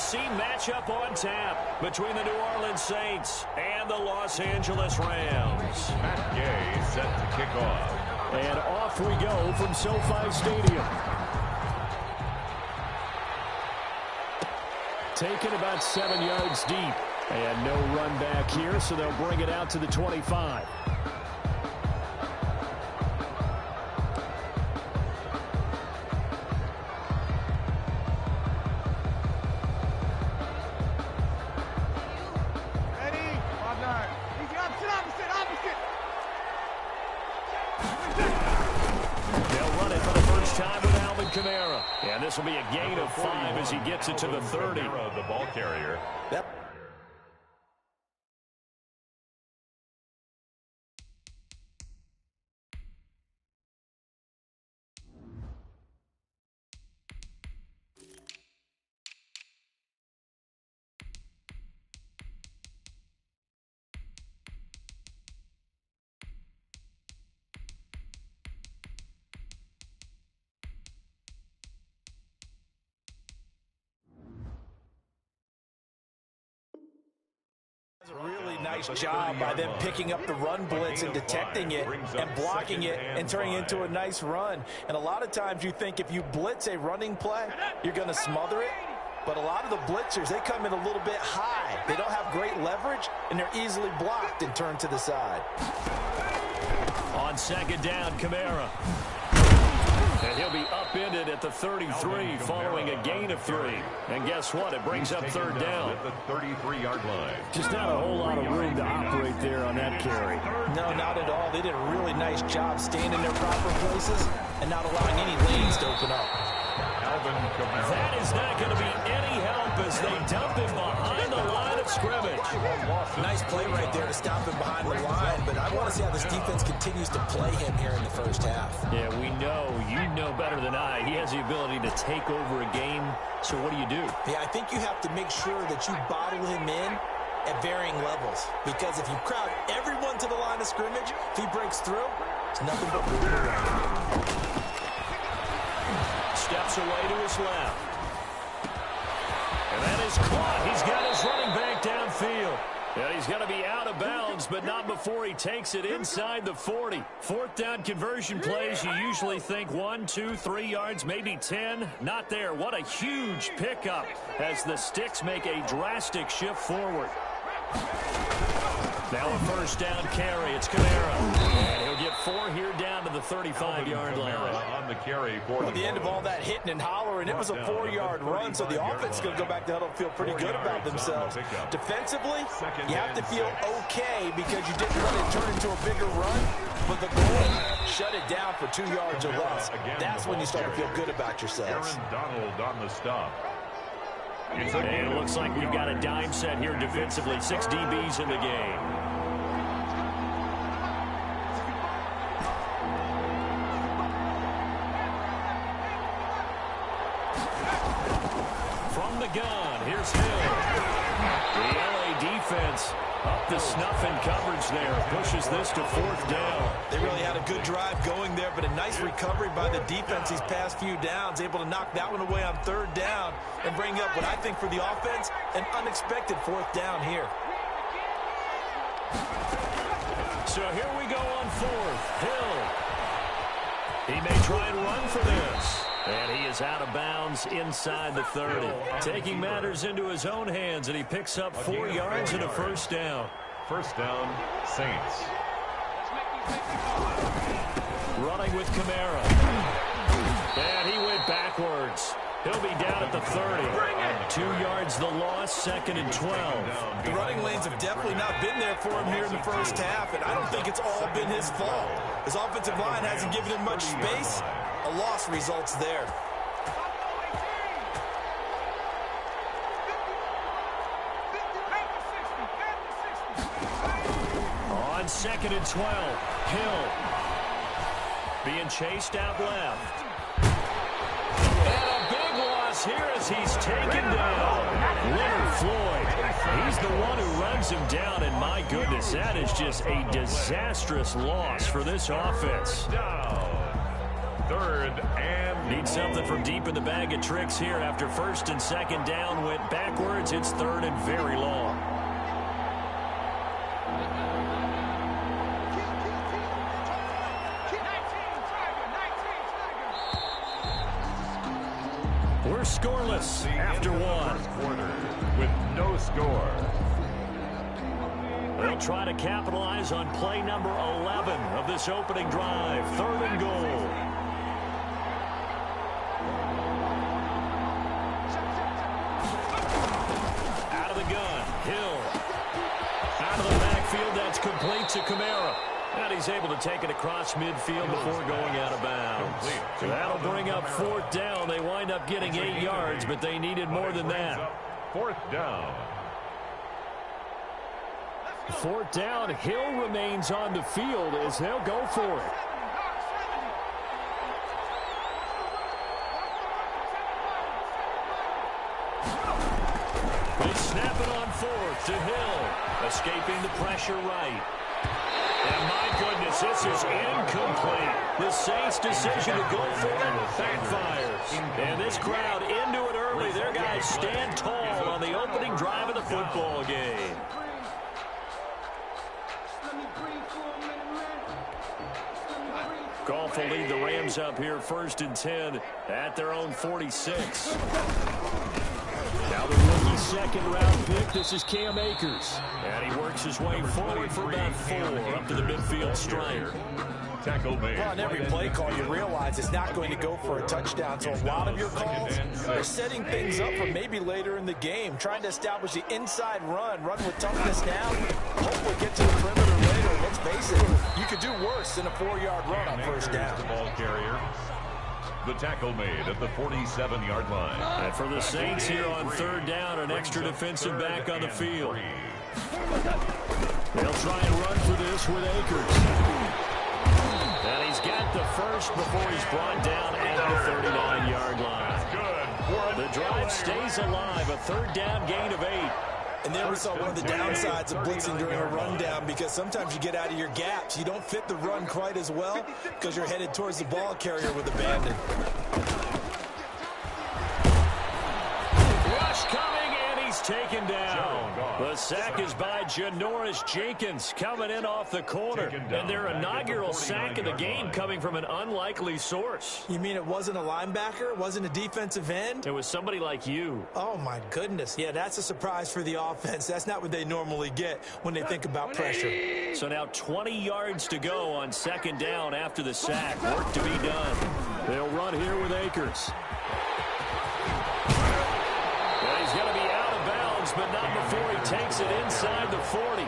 AFC matchup on tap between the New Orleans Saints and the Los Angeles Rams. Matt Gay set to kick off. And off we go from SoFi Stadium. Taken about 7 yards deep. And no run back here, so they'll bring it out to the 25. And this will be a gain of 5 as he gets it to the 30. The ball carrier. Yep. A really nice job by them picking up the run blitz and detecting it and blocking it and turning it into a nice run. And a lot of times you think if you blitz a running play, you're going to smother it. But a lot of the blitzers, they come in a little bit high. They don't have great leverage, and they're easily blocked and turned to the side. On second down, Kamara. And he'll be upended at the 33 following a gain of 3. And guess what? It brings up third down. At the 33-yard line. Just not a whole lot of room to operate there on that carry. No, not at all. They did a really nice job staying in their proper places and not allowing any lanes to open up. That is not going to be any help as they dump him behind the line of scrimmage. Nice play right there to stop him behind the line, but I want to see how this defense continues to play him here in the first half. Yeah, we know. You know better than I. He has the ability to take over a game, so what do you do? Yeah, I think you have to make sure that you bottle him in at varying levels, because if you crowd everyone to the line of scrimmage, if he breaks through, it's nothing but moving around. Steps away to his left. And that is caught. He's got his running back downfield. And he's going to be out of bounds, but not before he takes it inside the 40. Fourth down conversion plays, you usually think 1, 2, 3 yards, maybe 10. Not there. What a huge pickup as the Sticks make a drastic shift forward. Now a first down carry. It's Kamara. And he'll get 4 here down to the 35-yard line. On the carry for the end of all that hitting and hollering, it was a 4-yard run, so the offense is going to go back to huddle and feel pretty good about themselves. Defensively, you have to feel okay because you didn't let it turn into a bigger run, but the goal, shut it down for 2 yards or less. That's when you start to feel good about yourselves. Aaron Donald on the stop. And it looks like we've got a dime set here defensively. 6 DBs in the game. From the gun, here's Hill. The LA defense up to snuff in coverage there. Pushes this to 4th down. They really had a good drive going there, but a nice recovery by the defense these past few downs. Able to knock that one away on 3rd down and bring up what I think for the offense, an unexpected 4th down here. So here we go on 4th. Hill. He may try and run for this. And he is out of bounds inside the 30. Taking matters into his own hands, and he picks up 4 yards and a first down. First down, Saints. Running with Kamara. And he went backwards. He'll be down at the 30. 2 yards the loss, 2nd and 12. The running lanes have definitely not been there for him here in the first half, and I don't think it's all been his fault. His offensive line hasn't given him much space. A loss results there. On 2nd and 12, Hill being chased out left. And a big loss here as he's taken down. Leonard Floyd, he's the one who runs him down, and my goodness, that is just a disastrous loss for this offense. 3rd and Need something from deep in the bag of tricks here after 1st and 2nd down went backwards. It's 3rd and very long. We're scoreless after one. quarter with no score. They'll try to capitalize on play number 11 of this opening drive. 3rd and goal. Out of the gun, Hill. Out of the backfield, that's complete to Kamara. And he's able to take it across midfield before going out of bounds. So that'll bring up 4th down. They wind up getting 8 yards, but they needed more than that. 4th down. 4th down, Hill remains on the field as they'll go for it. They snap it on 4th to Hill, escaping the pressure right. And my goodness, this is incomplete. The Saints' decision to go for it backfires. And this crowd into it early. Their guys stand tall on the opening drive of the football game. Goff will lead the Rams up here 1st and 10 at their own 46. Now the rookie 2nd-round pick, this is Cam Akers. And he works his way forward for about 4 up to the midfield stripe. Tackle made. Well, on every play call, you realize it's not going to go for a touchdown. So a lot of your calls are setting things up for maybe later in the game, trying to establish the inside run with toughness now, hopefully get to the perimeter later. Let's face it, you could do worse than a 4-yard run on 1st down. The ball carrier. The tackle made at the 47-yard line. And for the Saints here on 3rd down, an extra defensive back on the field. They'll try and run for this with Akers. And he's got the first before he's brought down at the 39-yard line. The drive stays alive, a 3rd down gain of 8. And there we saw one of the downsides of blitzing during a rundown, because sometimes you get out of your gaps. You don't fit the run quite as well because you're headed towards the ball carrier with abandon. Rush coming, and he's taken down. The sack is by Janoris Jenkins coming in off the corner. And their inaugural sack of the game coming from an unlikely source. You mean it wasn't a linebacker? It wasn't a defensive end? It was somebody like you. Oh, my goodness. Yeah, that's a surprise for the offense. That's not what they normally get when they think about pressure. So now 20 yards to go on 2nd down after the sack. Work to be done. They'll run here with Akers. Well, he's going to be out of bounds, but not before he takes it inside the 40.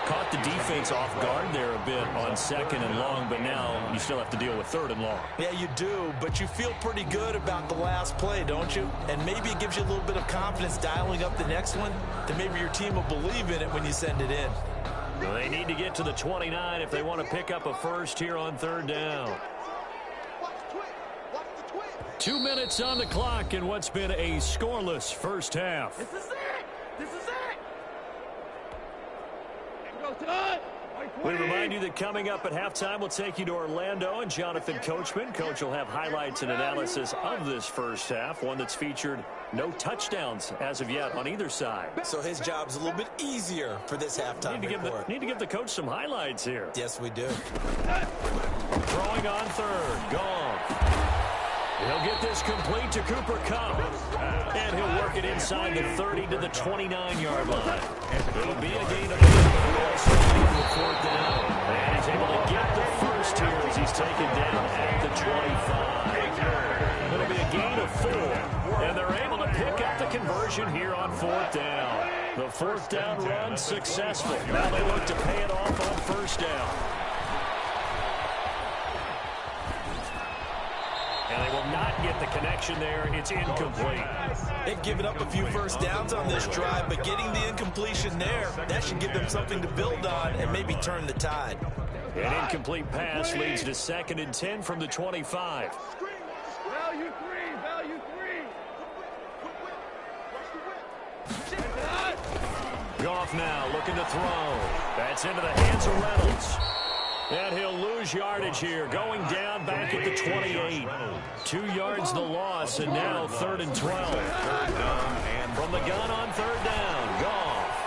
Caught the defense off guard there a bit on 2nd and long, but now you still have to deal with 3rd and long. Yeah, you do, but you feel pretty good about the last play, don't you? And maybe it gives you a little bit of confidence dialing up the next one, that maybe your team will believe in it when you send it in. Well, they need to get to the 29 if they want to pick up a first here on 3rd down. 2 minutes on the clock in what's been a scoreless first half. This is it! This is it! We remind you that coming up at halftime, we'll take you to Orlando and Jonathan Coachman. Coach will have highlights and analysis of this first half, one that's featured no touchdowns as of yet on either side. So his job's a little bit easier for this halftime report. Need to give the coach some highlights here. Yes, we do. Throwing on 3rd, gone. He'll get this complete to Cooper Kupp. And he'll work it inside the 30 to the 29-yard line. It'll be a gain of 8. Also for the 4th down. And he's able to get the first here as he's taken down at the 25. It'll be a gain of 4. And they're able to pick up the conversion here on 4th down. The 4th down run successful. Now they look to pay it off on 1st down. And they will not get the connection there. It's incomplete. They've given up a few first downs on this drive, but getting the incompletion there, that should give them something to build on and maybe turn the tide. An incomplete pass leads to 2nd and 10 from the 25. Value 3! Value 3! Goff now looking to throw. That's into the hands of Reynolds. And he'll lose yardage here, going down back at the 28. 2 yards the loss, and now 3rd and 12. From the gun on 3rd down, Goff.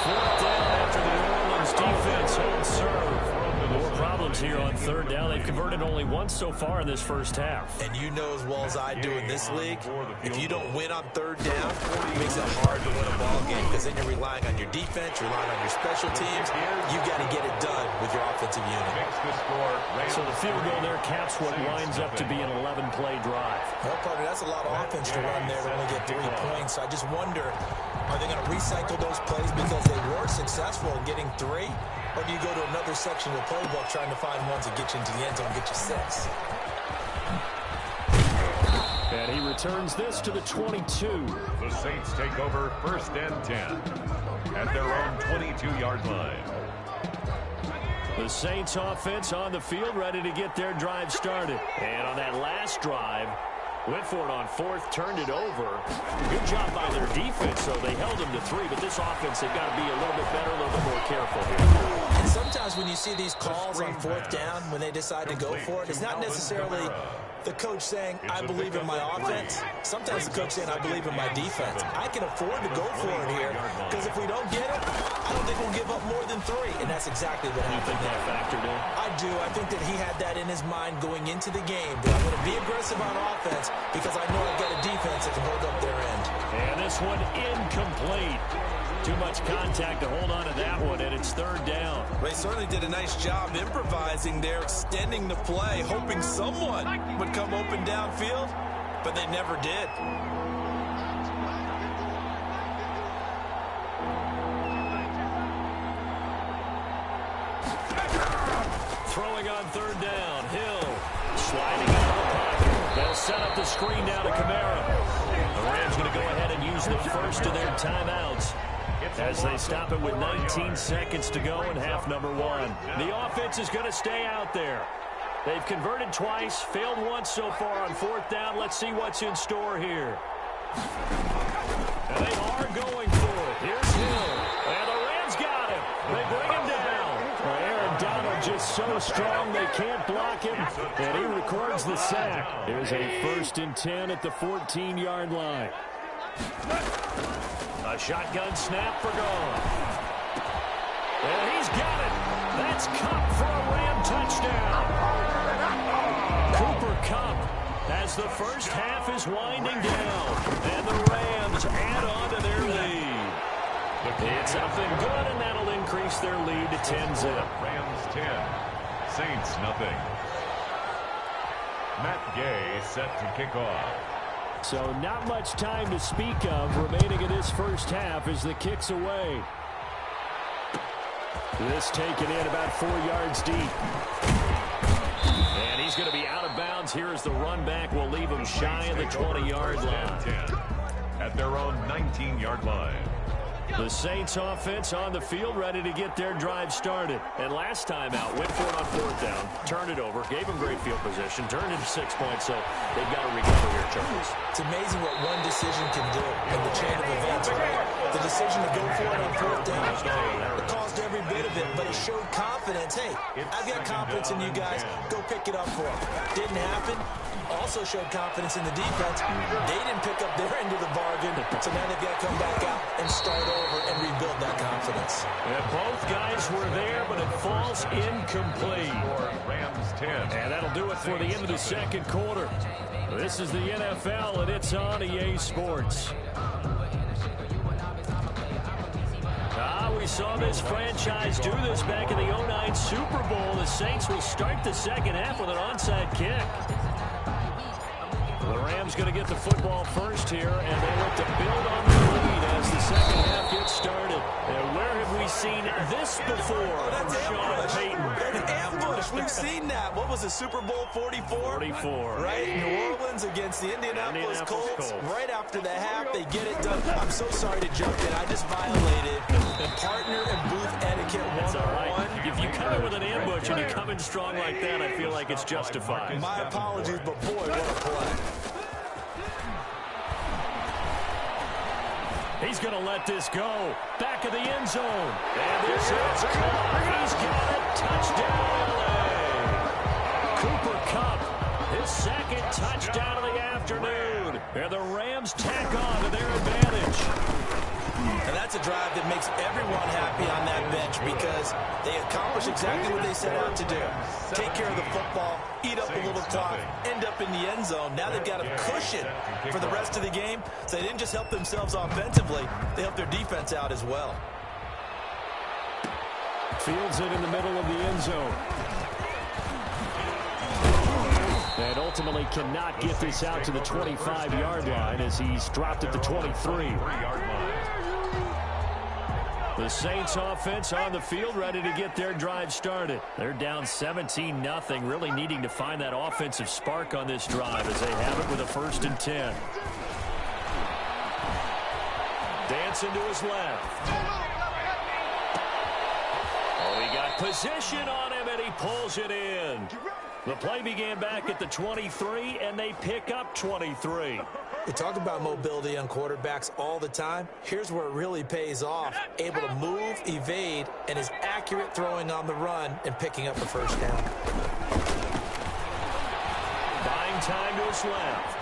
4th down after the New Orleans defense holds serve. More problems here on 3rd down. They've converted only once so far in this first half. And you know as well as I do in this league, if you don't win on 3rd down, it makes it hard to win a ball game because then you're relying on your defense, you're relying on your special teams. You got to get it done with your offensive unit. So the field goal there caps what winds up to be an 11-play drive. Well, partner, that's a lot of offense to run there to only get 3 points. So I just wonder, are they going to recycle those plays because they were successful in getting 3? Or do you go to another section of the playbook trying to find ones that get you into the end zone and get you 6? And he returns this to the 22. The Saints take over 1st and 10 at their own 22-yard line. The Saints offense on the field, ready to get their drive started. And on that last drive, went for it on 4th, turned it over. Good job by their defense, so they held them to 3. But this offense, they've got to be a little bit better, a little bit more careful here. And sometimes when you see these calls on 4th down, when they decide to go for it, it's not necessarily the coach saying, I believe in my offense. Sometimes the coach saying, I believe in my defense. I can afford to go for it here, because if we don't get it, I don't think we'll give up more than 3. And that's exactly what happened. You think that factored in? I do. I think that he had that in his mind going into the game. That I'm going to be aggressive on offense because I know I've got a defense that can hold up their end. And this one incomplete. Too much contact to hold on to that one, and it's 3rd down. They certainly did a nice job improvising there, extending the play, hoping someone would come open downfield, but they never did. Throwing on 3rd down, Hill sliding out of the pocket. They'll set up the screen down to Kamara. The Rams going to go ahead and use the first of their timeouts as they stop it with 19 seconds to go in half number 1. The offense is going to stay out there. They've converted twice, failed once so far on 4th down. Let's see what's in store here. And they are going for it. Here's Hill. And the Rams got him. They bring him down. Aaron Donald just so strong they can't block him. And he records the sack. There's a 1st and 10 at the 14-yard line. A shotgun snap for Goff. And he's got it. That's Kupp for a Ram touchdown. Cooper Kupp as the first half is winding down. And the Rams add on to their lead. It's up and good, and that'll increase their lead to 10-zip. Rams 10, Saints nothing. Matt Gay set to kick off. So not much time to speak of remaining in this first half as the kick's away. This taken in about 4 yards deep. And he's going to be out of bounds here as the run back will leave him shy of the 20-yard line. At their own 19-yard line. The Saints offense on the field ready to get their drive started. And last time out, went for it on 4th down, turned it over, gave them great field position, turned it to 6 points, so they've got to recover here, Charles. It's amazing what one decision can do in the chain of events, right? The decision to go for it on 4th down, it caused every bit of it, but it showed confidence. Hey, I've got confidence in you guys. Go pick it up for them. Didn't happen. Also showed confidence in the defense. They didn't pick up their end of the bargain, so now they've got to come back out and start over and rebuild that confidence. And both guys were there, but it falls incomplete. Rams 10. And that'll do it for the end of the second quarter. This is the NFL, and it's on EA Sports. We saw this franchise do this back in the 09 Super Bowl. The Saints will start the second half with an onside kick. The Rams going to get the football first here, and they look to build on the lead as the second half gets started. And where have we seen this before? Oh, that's Sean Payton. That's ambush. We've seen that. What was it, Super Bowl 44? 44. Right? New Orleans against the Indianapolis Colts. Right after the half, they get it done. I'm so sorry to jump in. I just violated partner and booth etiquette 101. If you come in with an ambush and you come in strong like that, I feel like it's justified. My apologies, but boy, what a play. He's going to let this go. Back of the end zone. And this is caught. He's got it. Touchdown, LA. Cooper Kupp, his second touchdown of the afternoon. And the Rams tack on to their advantage. And that's a drive that makes everyone happy on that bench because they accomplish exactly what they set out to do. Take care of the football, eat up a little clock, end up in the end zone. Now they've got a cushion for the rest of the game. So they didn't just help themselves offensively, they helped their defense out as well. Fields it in the middle of the end zone. And ultimately cannot get this out to the 25-yard line as he's dropped at the 23. The Saints offense on the field ready to get their drive started. They're down 17-0, really needing to find that offensive spark on this drive as they have it with a 1st and 10. Dancing to his left. Oh, he got position on him, and he pulls it in. The play began back at the 23, and they pick up 23. We talk about mobility on quarterbacks all the time. Here's where it really pays off. Able to move, evade, and is accurate throwing on the run and picking up the 1st down. Buying time to his left.